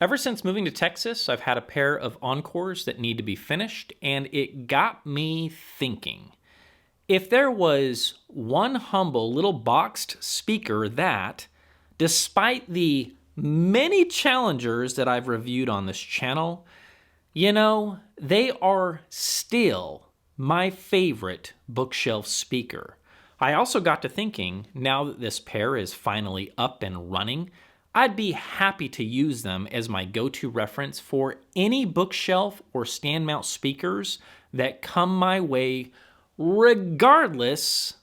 Ever since moving to Texas, I've had a pair of Encores that need to be finished, and it got me thinking. If there was one humble little boxed speaker that, despite the many challengers that I've reviewed on this channel, they are still my favorite bookshelf speaker. I also got to thinking, now that this pair is finally up and running, I'd be happy to use them as my go-to reference for any bookshelf or stand mount speakers that come my way, regardless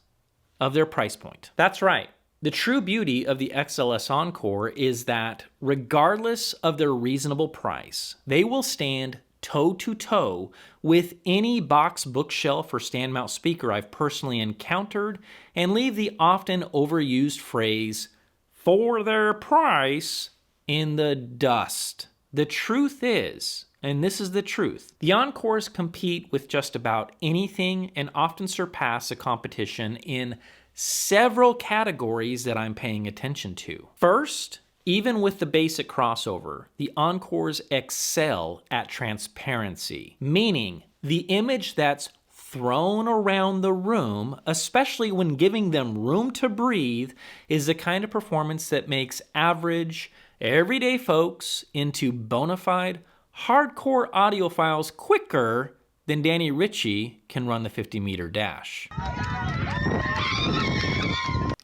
of their price point. That's right. The true beauty of the XLS Encore is that regardless of their reasonable price, they will stand toe-to-toe with any box bookshelf or stand mount speaker I've personally encountered and leave the often overused phrase, "for their price," in the dust. The truth is, and this is the truth, the Encores compete with just about anything and often surpass the competition in several categories that I'm paying attention to. First, even with the basic crossover, the Encores excel at transparency, meaning the image that's thrown around the room, especially when giving them room to breathe, is the kind of performance that makes average, everyday folks into bona fide, hardcore audiophiles quicker than Danny Ritchie can run the 50-meter dash.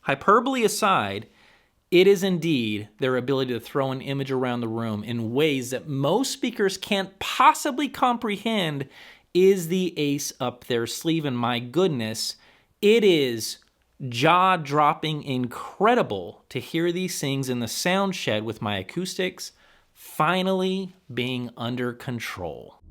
Hyperbole aside, it is indeed their ability to throw an image around the room in ways that most speakers can't possibly comprehend is the ace up their sleeve. And my goodness, it is jaw-dropping incredible to hear these things in the sound shed with my acoustics finally being under control.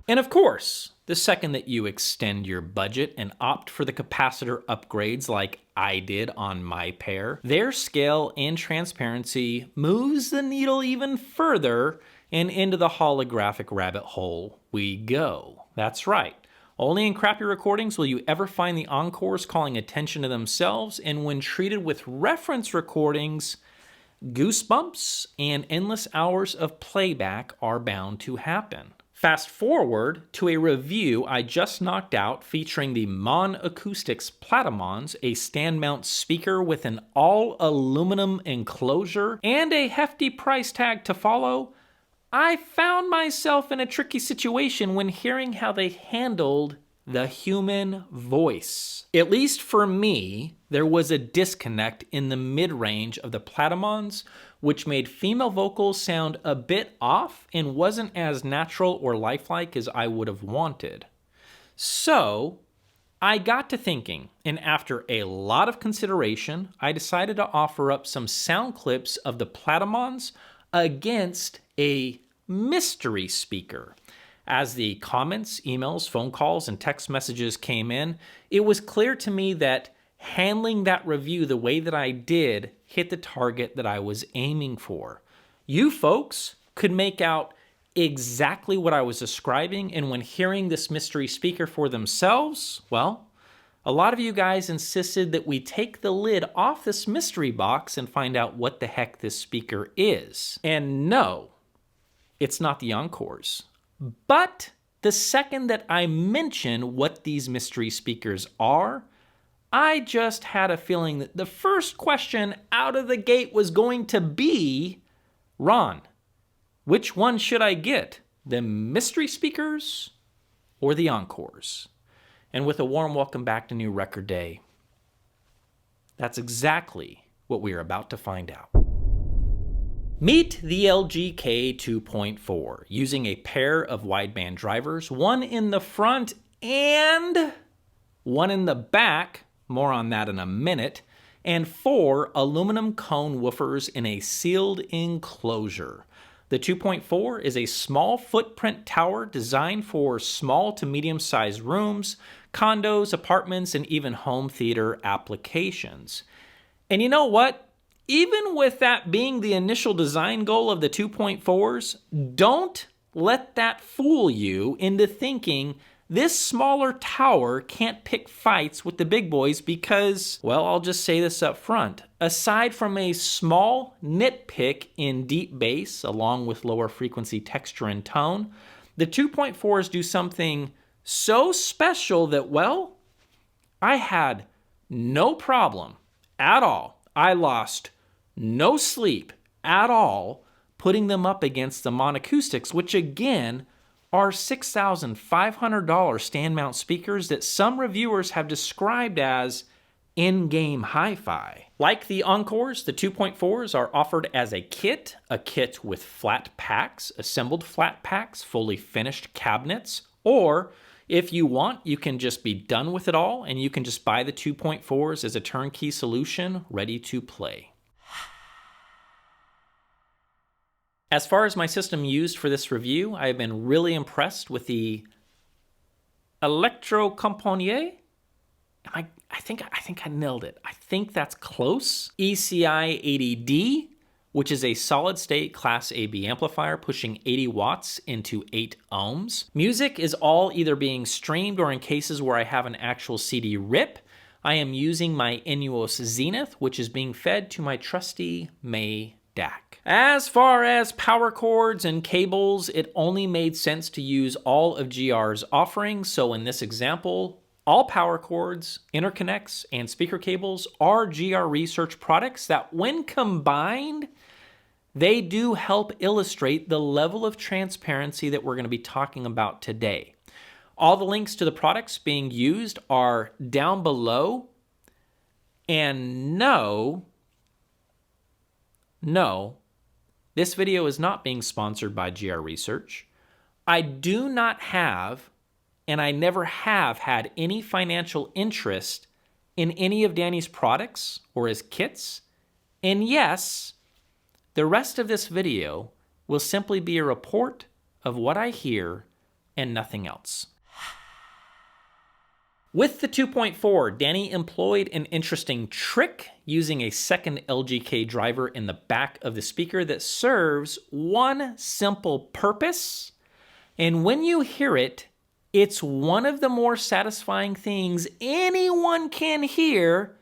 And of course, the second that you extend your budget and opt for the capacitor upgrades like I did on my pair, their scale and transparency moves the needle even further, and into the holographic rabbit hole we go. That's right. Only in crappy recordings will you ever find the Encores calling attention to themselves, and when treated with reference recordings, goosebumps and endless hours of playback are bound to happen. Fast forward to a review I just knocked out featuring the Mon Acoustics Platamons, a stand mount speaker with an all aluminum enclosure and a hefty price tag to follow. I found myself in a tricky situation when hearing how they handled the human voice. At least for me, there was a disconnect in the mid-range of the Platamons, which made female vocals sound a bit off and wasn't as natural or lifelike as I would have wanted. So, I got to thinking, and after a lot of consideration, I decided to offer up some sound clips of the Platamons against a mystery speaker. As the comments, emails, phone calls, and text messages came in, it was clear to me that handling that review the way that I did hit the target that I was aiming for. You folks could make out exactly what I was describing, and when hearing this mystery speaker for themselves, well, a lot of you guys insisted that we take the lid off this mystery box and find out what the heck this speaker is. And no, it's not the Encores. But the second that I mention what these mystery speakers are, I just had a feeling that the first question out of the gate was going to be, Ron, which one should I get? The mystery speakers or the Encores? And with a warm welcome back to New Record Day, that's exactly what we are about to find out. Meet the LGK 2.4, using a pair of wideband drivers, one in the front and one in the back, more on that in a minute, and 4 aluminum cone woofers in a sealed enclosure. The 2.4 is a small footprint tower designed for small to medium-sized rooms, condos, apartments, and even home theater applications. And you know what? Even with that being the initial design goal of the 2.4s, don't let that fool you into thinking this smaller tower can't pick fights with the big boys because, well, I'll just say this up front. Aside from a small nitpick in deep bass along with lower frequency texture and tone, the 2.4s do something so special that, well, I had no problem at all. I lost no sleep at all putting them up against the Monacoustics, which again are $6,500 stand mount speakers that some reviewers have described as in-game hi-fi. Like the Encores, the 2.4s are offered as a kit with flat packs, assembled flat packs, fully finished cabinets, or if you want, you can just be done with it all and you can just buy the 2.4s as a turnkey solution ready to play. As far as my system used for this review, I have been really impressed with the Electrocomponier. I think I nailed it. I think that's close. ECI 80D, which is a solid-state Class AB amplifier pushing 80 watts into 8 ohms. Music is all either being streamed or in cases where I have an actual CD rip, I am using my Inuos Zenith, which is being fed to my trusty May DAC. As far as power cords and cables, it only made sense to use all of GR's offerings. So in this example, all power cords, interconnects, and speaker cables are GR Research products that when combined, they do help illustrate the level of transparency that we're going to be talking about today. All the links to the products being used are down below. And no, this video is not being sponsored by GR Research. I do not have, and I never have had any financial interest in any of Danny's products or his kits. And yes, the rest of this video will simply be a report of what I hear and nothing else. With the 2.4, Danny employed an interesting trick using a second LGK driver in the back of the speaker that serves one simple purpose. And when you hear it, it's one of the more satisfying things anyone can hear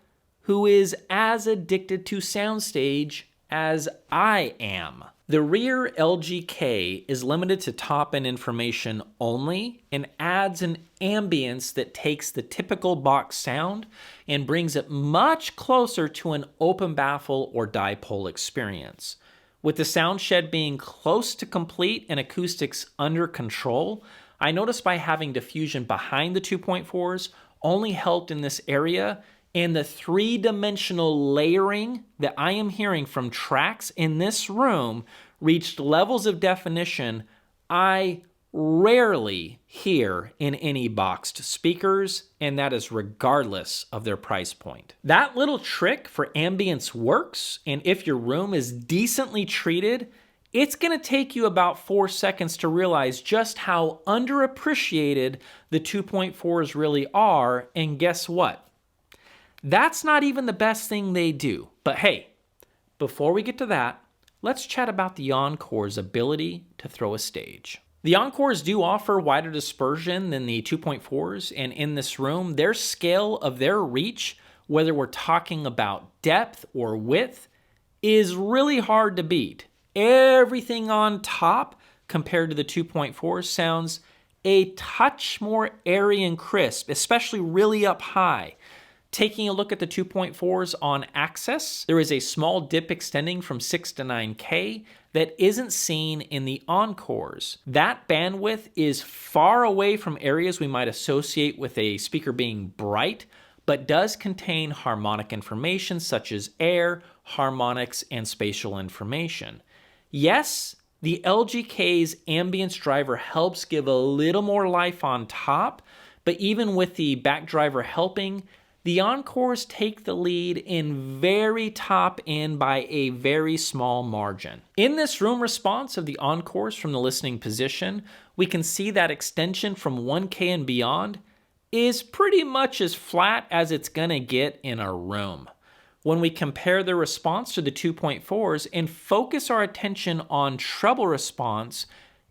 who is as addicted to soundstage as I am. The rear LGK is limited to top-end information only and adds an ambience that takes the typical box sound and brings it much closer to an open baffle or dipole experience. With the sound shed being close to complete and acoustics under control, I noticed by having diffusion behind the 2.4s only helped in this area, and the three-dimensional layering that I am hearing from tracks in this room reached levels of definition I rarely hear in any boxed speakers, and that is regardless of their price point. That little trick for ambience works, and if your room is decently treated, it's going to take you about 4 seconds to realize just how underappreciated the 2.4s really are, and guess what? That's not even the best thing they do. But hey, before we get to that, let's chat about the Encore's ability to throw a stage. The Encores do offer wider dispersion than the 2.4s, and in this room, their scale of their reach, whether we're talking about depth or width, is really hard to beat. Everything on top compared to the 2.4 sounds a touch more airy and crisp, especially really up high. Taking a look at the 2.4s on access, there is a small dip extending from 6 to 9K that isn't seen in the Encores. That bandwidth is far away from areas we might associate with a speaker being bright, but does contain harmonic information such as air, harmonics, and spatial information. Yes, the LGK's ambience driver helps give a little more life on top, but even with the back driver helping, the Encores take the lead in very top end by a very small margin. In this room response of the Encores from the listening position, we can see that extension from 1K and beyond is pretty much as flat as it's gonna get in a room. When we compare the response to the 2.4s and focus our attention on treble response,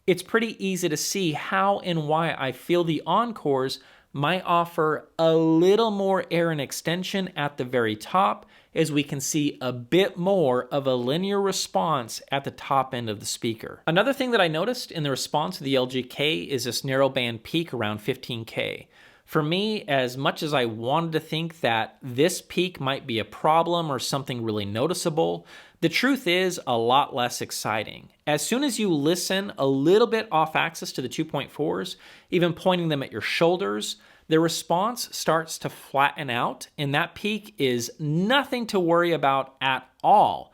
it's pretty easy to see how and why I feel the Encores might offer a little more air and extension at the very top, as we can see a bit more of a linear response at the top end of the speaker. Another thing that I noticed in the response of the LGK is this narrowband peak around 15K. For me, as much as I wanted to think that this peak might be a problem or something really noticeable, the truth is a lot less exciting. As soon as you listen a little bit off axis to the 2.4s, even pointing them at your shoulders, the response starts to flatten out, and that peak is nothing to worry about at all.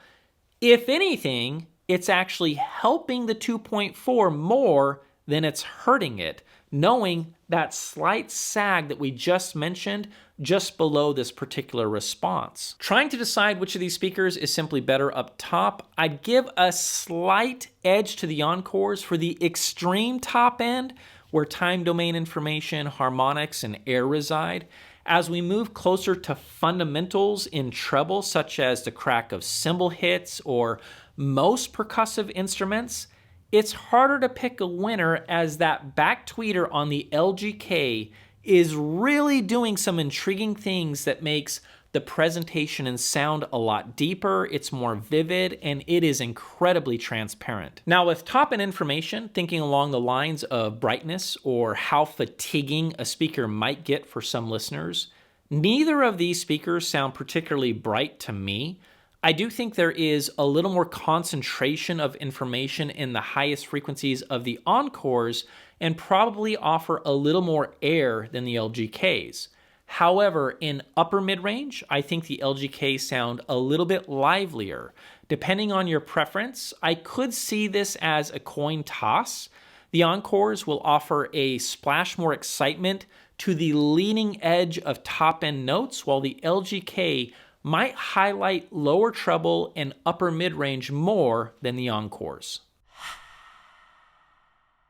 If anything, it's actually helping the 2.4 more than it's hurting it, knowing that slight sag that we just mentioned just below this particular response. Trying to decide which of these speakers is simply better up top, I'd give a slight edge to the Encores for the extreme top end, where time domain information, harmonics, and air reside. As we move closer to fundamentals in treble, such as the crack of cymbal hits or most percussive instruments, it's harder to pick a winner, as that back tweeter on the LGK is really doing some intriguing things that makes the presentation and sound a lot deeper, it's more vivid, and it is incredibly transparent. Now, with top-end information, thinking along the lines of brightness or how fatiguing a speaker might get for some listeners, neither of these speakers sound particularly bright to me. I do think there is a little more concentration of information in the highest frequencies of the Encores and probably offer a little more air than the LGKs. However, in upper mid-range, I think the LGK sound a little bit livelier. Depending on your preference, I could see this as a coin toss. The Encores will offer a splash more excitement to the leading edge of top-end notes, while the LGK might highlight lower treble and upper mid-range more than the Encores.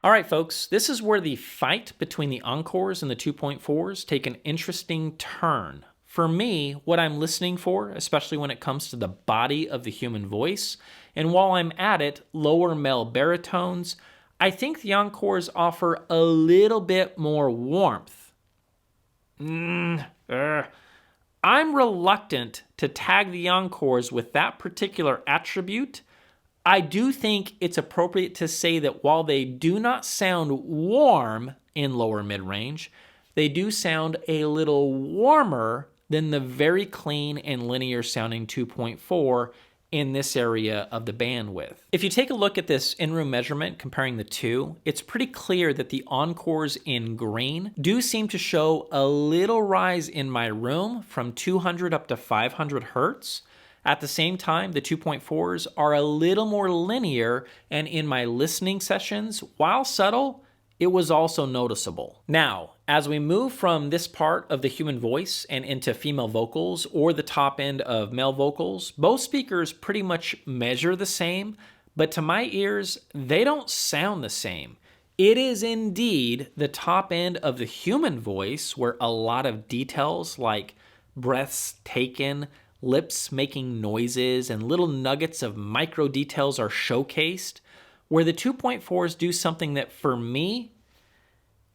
All right, folks, this is where the fight between the Encores and the 2.4s take an interesting turn. For me, what I'm listening for, especially when it comes to the body of the human voice, and while I'm at it, lower male baritones, I think the Encores offer a little bit more warmth. I'm reluctant to tag the Encores with that particular attribute. I do think it's appropriate to say that while they do not sound warm in lower mid-range, they do sound a little warmer than the very clean and linear sounding 2.4 in this area of the bandwidth. If you take a look at this in-room measurement comparing the two, it's pretty clear that the Encores in green do seem to show a little rise in my room from 200 up to 500 hertz. At the same time, the 2.4s are a little more linear, and in my listening sessions, while subtle, it was also noticeable. Now, as we move from this part of the human voice and into female vocals or the top end of male vocals, both speakers pretty much measure the same, but to my ears, they don't sound the same. It is indeed the top end of the human voice where a lot of details like breaths taken, lips making noises, and little nuggets of micro details are showcased, where the 2.4s do something that, for me,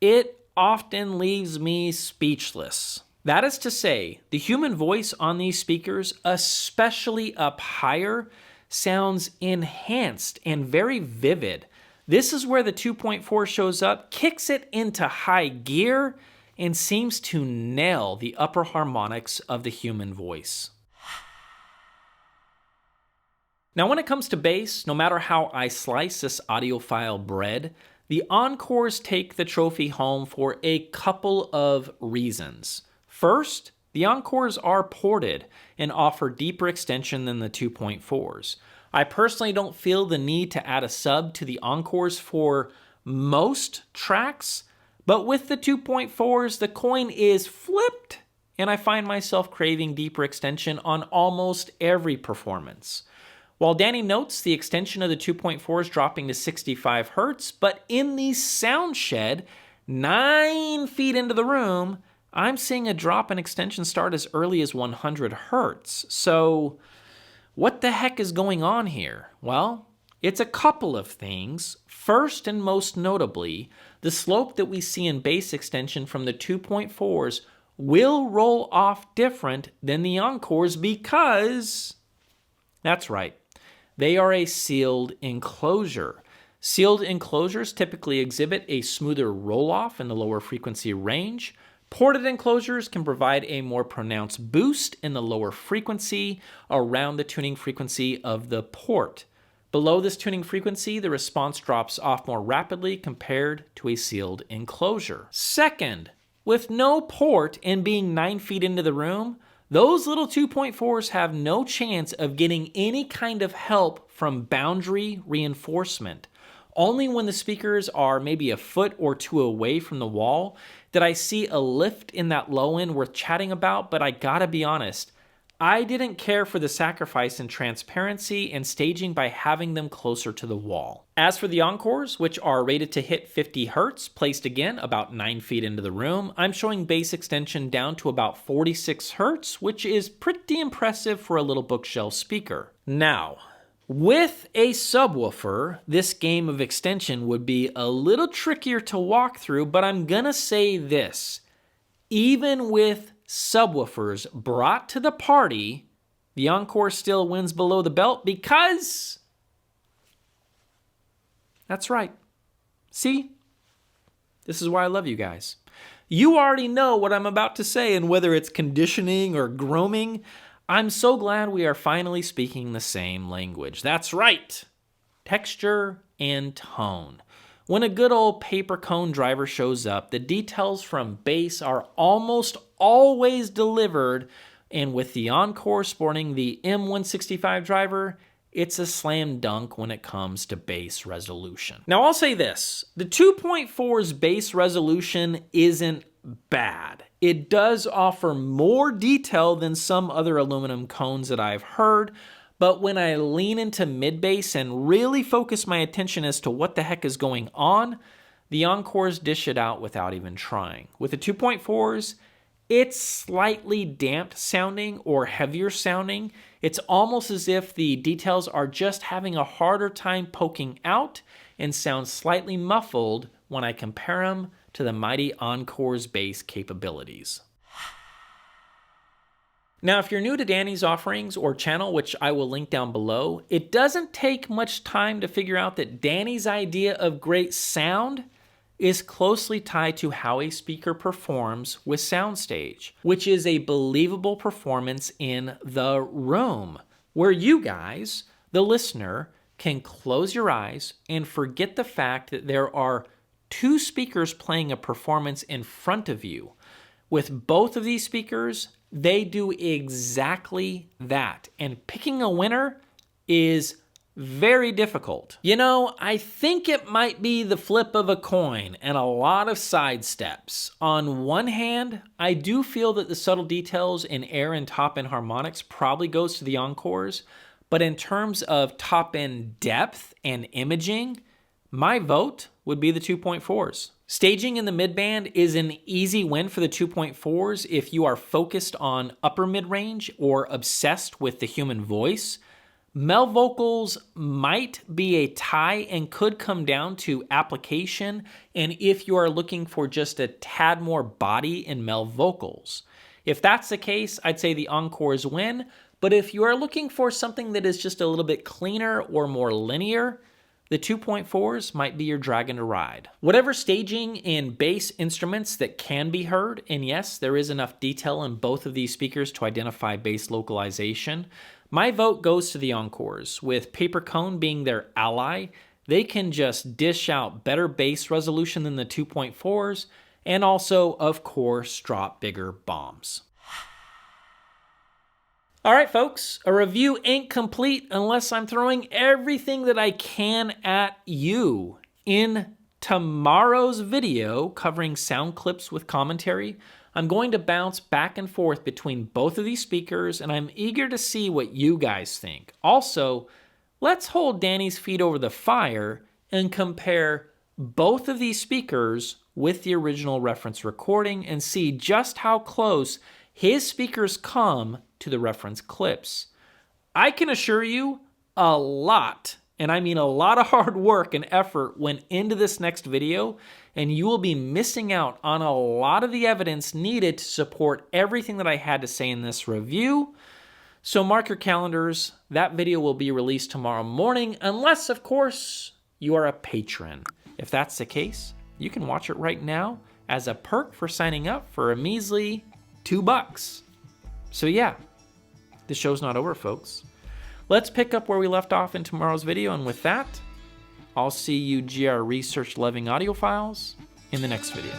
it often leaves me speechless. That is to say, the human voice on these speakers, especially up higher, sounds enhanced and very vivid. This is where the 2.4 shows up, kicks it into high gear, and seems to nail the upper harmonics of the human voice. Now, when it comes to bass, no matter how I slice this audiophile bread, the Encores take the trophy home for a couple of reasons. First, the Encores are ported and offer deeper extension than the 2.4s. I personally don't feel the need to add a sub to the Encores for most tracks, but with the 2.4s, the coin is flipped, and I find myself craving deeper extension on almost every performance. While Danny notes the extension of the 2.4s dropping to 65 hertz, but in the sound shed, 9 feet into the room, I'm seeing a drop in extension start as early as 100 hertz. So what the heck is going on here? Well, It's a couple of things. First and most notably, the slope that we see in bass extension from the 2.4s will roll off different than the Encores because, that's right, they are a sealed enclosure. Sealed enclosures typically exhibit a smoother roll-off in the lower frequency range. Ported enclosures can provide a more pronounced boost in the lower frequency around the tuning frequency of the port. Below this tuning frequency, the response drops off more rapidly compared to a sealed enclosure. Second, with no port and being 9 feet into the room, those little 2.4s have no chance of getting any kind of help from boundary reinforcement. Only when the speakers are maybe a foot or two away from the wall did I see a lift in that low end worth chatting about, but I gotta be honest, I didn't care for the sacrifice in transparency and staging by having them closer to the wall. As for the Encores, which are rated to hit 50 Hz, placed again about 9 feet into the room, I'm showing bass extension down to about 46 Hz, which is pretty impressive for a little bookshelf speaker. Now, with a subwoofer, this game of extension would be a little trickier to walk through, but I'm gonna say this. Even with subwoofers brought to the party, the Encore still wins below the belt because... That's right. See? This is why I love you guys. You already know what I'm about to say, and whether it's conditioning or grooming, I'm so glad we are finally speaking the same language. That's right. Texture and tone. When a good old paper cone driver shows up, the details from bass are almost always delivered, and with the Encore sporting the M165 driver, it's a slam dunk when it comes to bass resolution. Now I'll say this, the 2.4's bass resolution isn't bad. It does offer more detail than some other aluminum cones that I've heard, but when I lean into mid-bass and really focus my attention as to what the heck is going on, the Encores dish it out without even trying. With the 2.4s, it's slightly damped sounding or heavier sounding. It's almost as if the details are just having a harder time poking out and sound slightly muffled when I compare them to the mighty Encore's bass capabilities. Now, if you're new to Danny's offerings or channel, which I will link down below, it doesn't take much time to figure out that Danny's idea of great sound is closely tied to how a speaker performs with soundstage, which is a believable performance in the room, where you guys, the listener, can close your eyes and forget the fact that there are two speakers playing a performance in front of you. With both of these speakers, they do exactly that, and picking a winner is very difficult. You know, I think it might be the flip of a coin and a lot of side steps. On one hand, I do feel that the subtle details in air and top-end harmonics probably goes to the Encores, but in terms of top-end depth and imaging, my vote would be the 2.4s. Staging in the midband is an easy win for the 2.4s if you are focused on upper mid-range or obsessed with the human voice. Male vocals might be a tie and could come down to application and if you are looking for just a tad more body in male vocals. If that's the case, I'd say the Encores win, but if you are looking for something that is just a little bit cleaner or more linear, the 2.4s might be your dragon to ride. Whatever staging and bass instruments that can be heard, and yes, there is enough detail in both of these speakers to identify bass localization, my vote goes to the Encores. With paper cone being their ally, they can just dish out better bass resolution than the 2.4s, and also, of course, drop bigger bombs. All right, folks, a review ain't complete unless I'm throwing everything that I can at you. In tomorrow's video covering sound clips with commentary, I'm going to bounce back and forth between both of these speakers, and I'm eager to see what you guys think. Also, let's hold Danny's feet over the fire and compare both of these speakers with the original reference recording and see just how close his speakers come to the reference clips. I can assure you, a lot and I mean a lot of hard work and effort went into this next video, and you will be missing out on a lot of the evidence needed to support everything that I had to say in this review. So mark your calendars. That video will be released tomorrow morning, unless, of course, you are a patron. If that's the case, you can watch it right now as a perk for signing up for a measly $2. So yeah, the show's not over, folks. Let's pick up where we left off in tomorrow's video, and with that, I'll see you GR research-loving audiophiles in the next video.